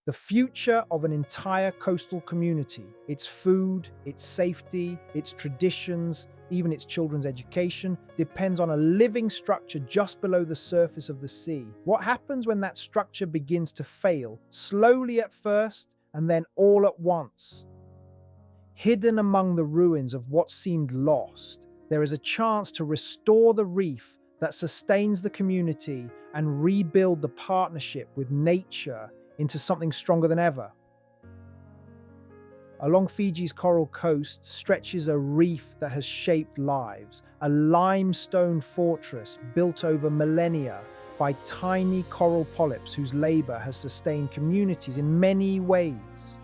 The future of an entire coastal community, its food, its safety, its traditions, even its children's education, depends on a living structure just below the surface of the sea. What happens when that structure begins to fail, slowly at first and then all at once? Hidden among the ruins of what seemed lost, there is a chance to restore the reef that sustains the community and rebuild the partnership with nature into something stronger than ever. Along Fiji's coral coast stretches a reef that has shaped lives, a limestone fortress built over millennia by tiny coral polyps whose labor has sustained communities in many ways.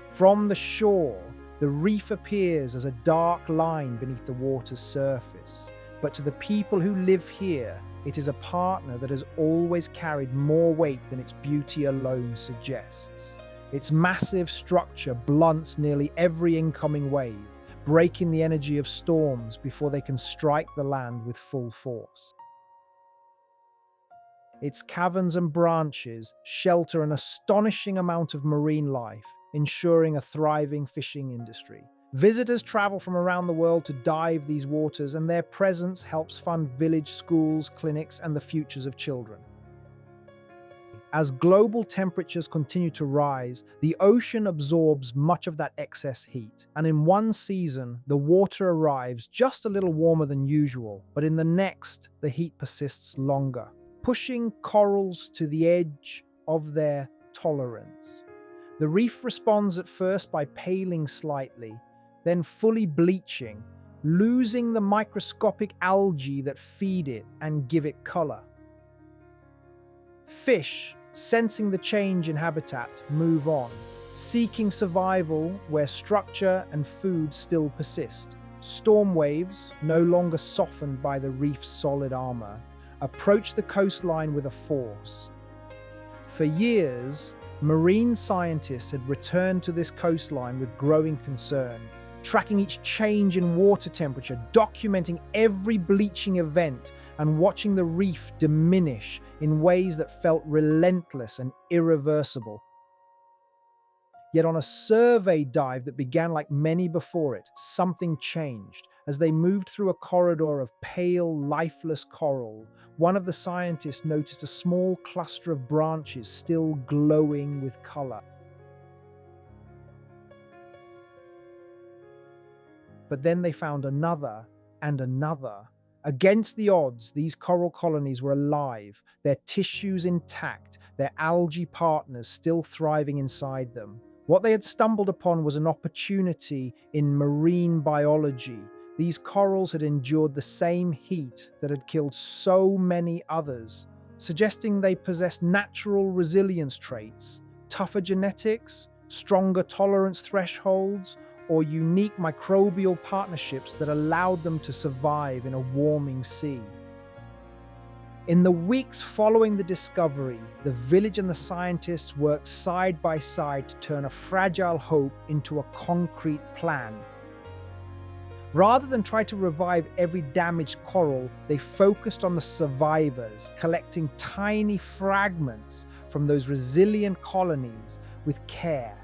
From the shore, the reef appears as a dark line beneath the water's surface, but to the people who live here, it is a partner that has always carried more weight than its beauty alone suggests. Its massive structure blunts nearly every incoming wave, breaking the energy of storms before they can strike the land with full force. Its caverns and branches shelter an astonishing amount of marine life, ensuring a thriving fishing industry. Visitors travel from around the world to dive these waters, and their presence helps fund village schools, clinics, and the futures of children. As global temperatures continue to rise, the ocean absorbs much of that excess heat. And in one season, the water arrives just a little warmer than usual, but in the next, the heat persists longer, pushing corals to the edge of their tolerance. The reef responds at first by paling slightly, then fully bleaching, losing the microscopic algae that feed it and give it color. Fish, sensing the change in habitat, move on, seeking survival where structure and food still persist. Storm waves, no longer softened by the reef's solid armor, approach the coastline with a force. For years, marine scientists had returned to this coastline with growing concern, tracking each change in water temperature, documenting every bleaching event, and watching the reef diminish in ways that felt relentless and irreversible. Yet on a survey dive that began like many before it, something changed. As they moved through a corridor of pale, lifeless coral, one of the scientists noticed a small cluster of branches still glowing with color. But then they found another and another. Against the odds, these coral colonies were alive, their tissues intact, their algae partners still thriving inside them. What they had stumbled upon was an opportunity in marine biology. These corals had endured the same heat that had killed so many others, suggesting they possessed natural resilience traits, tougher genetics, stronger tolerance thresholds, or unique microbial partnerships that allowed them to survive in a warming sea. In the weeks following the discovery, the village and the scientists worked side by side to turn a fragile hope into a concrete plan. Rather than try to revive every damaged coral, they focused on the survivors, collecting tiny fragments from those resilient colonies with care.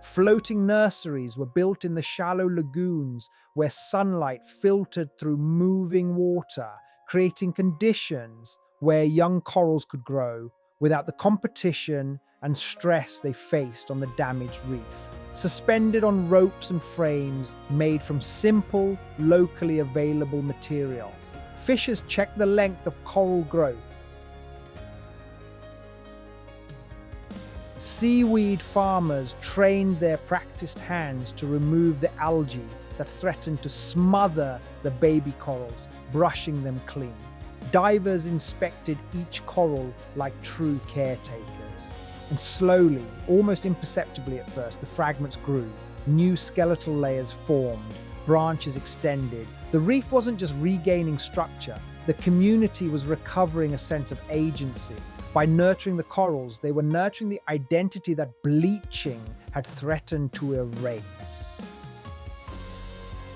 Floating nurseries were built in the shallow lagoons where sunlight filtered through moving water, creating conditions where young corals could grow without the competition and stress they faced on the damaged reef. Suspended on ropes and frames made from simple, locally available materials, fishers checked the length of coral growth. Seaweed farmers trained their practiced hands to remove the algae that threatened to smother the baby corals, brushing them clean. Divers inspected each coral like true caretakers. And slowly, almost imperceptibly at first, the fragments grew. New skeletal layers formed, branches extended. The reef wasn't just regaining structure, the community was recovering a sense of agency. By nurturing the corals, they were nurturing the identity that bleaching had threatened to erase.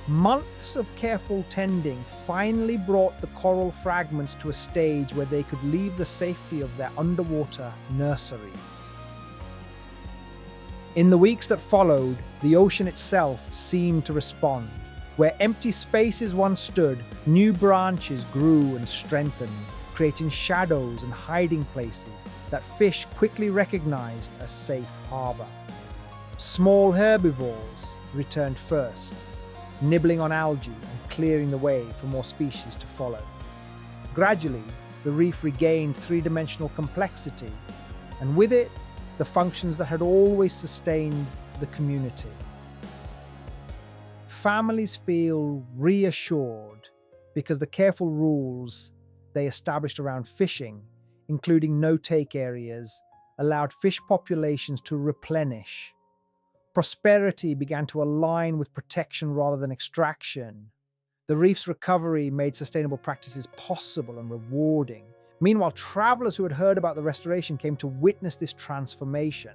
Months of careful tending finally brought the coral fragments to a stage where they could leave the safety of their underwater nurseries. In the weeks that followed, the ocean itself seemed to respond. Where empty spaces once stood, new branches grew and strengthened, creating shadows and hiding places that fish quickly recognized as safe harbor. Small herbivores returned first, nibbling on algae and clearing the way for more species to follow. Gradually, the reef regained three-dimensional complexity, and with it, the functions that had always sustained the community. Families feel reassured because the careful rules they established around fishing, including no-take areas, allowed fish populations to replenish. Prosperity began to align with protection rather than extraction. The reef's recovery made sustainable practices possible and rewarding. Meanwhile, travelers who had heard about the restoration came to witness this transformation.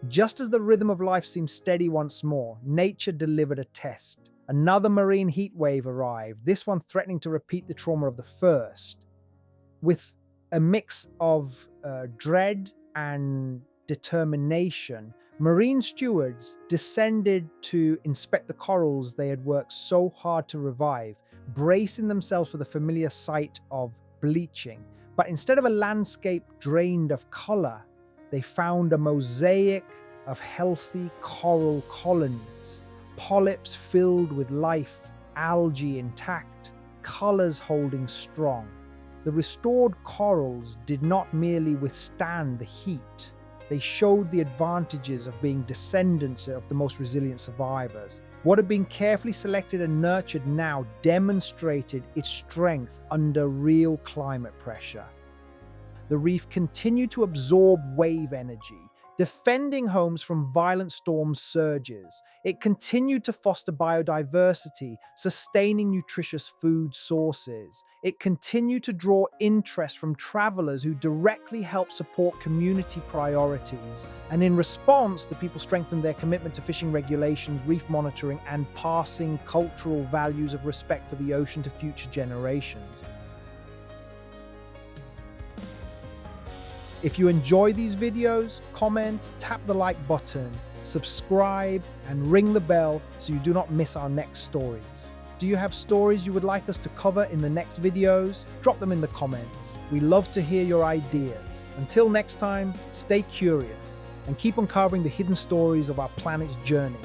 Just as the rhythm of life seemed steady once more, nature delivered a test. Another marine heat wave arrived, this one threatening to repeat the trauma of the first. With a mix of dread and determination, marine stewards descended to inspect the corals they had worked so hard to revive, bracing themselves for the familiar sight of bleaching. But instead of a landscape drained of color, they found a mosaic of healthy coral colonies, polyps filled with life, algae intact, colors holding strong. The restored corals did not merely withstand the heat, they showed the advantages of being descendants of the most resilient survivors. What had been carefully selected and nurtured now demonstrated its strength under real climate pressure. The reef continued to absorb wave energy, defending homes from violent storm surges. It continued to foster biodiversity, sustaining nutritious food sources. It continued to draw interest from travelers who directly helped support community priorities. And in response, the people strengthened their commitment to fishing regulations, reef monitoring, and passing cultural values of respect for the ocean to future generations. If you enjoy these videos, comment, tap the like button, subscribe, and ring the bell so you do not miss our next stories. Do you have stories you would like us to cover in the next videos? Drop them in the comments. We love to hear your ideas. Until next time, stay curious and keep uncovering the hidden stories of our planet's journey.